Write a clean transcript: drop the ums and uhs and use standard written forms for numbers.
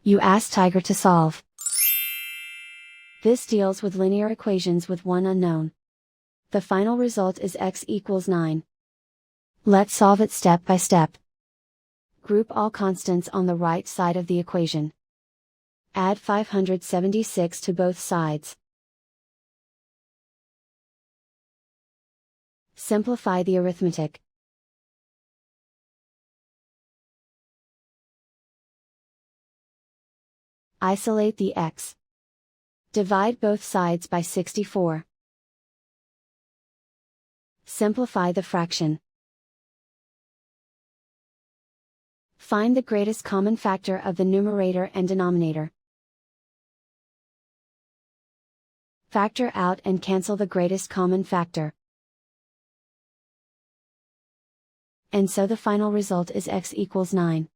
You ask Tiger to solve. This deals with linear equations with one unknown. The final result is x equals 9. Let's solve it step by step. Group all constants on the right side of the equation. Add 576 to both sides. Simplify the arithmetic. Isolate the x. Divide both sides by 64. Simplify the fraction. Find the greatest common factor of the numerator and denominator. Factor out and cancel the greatest common factor. And so the final result is x equals 9.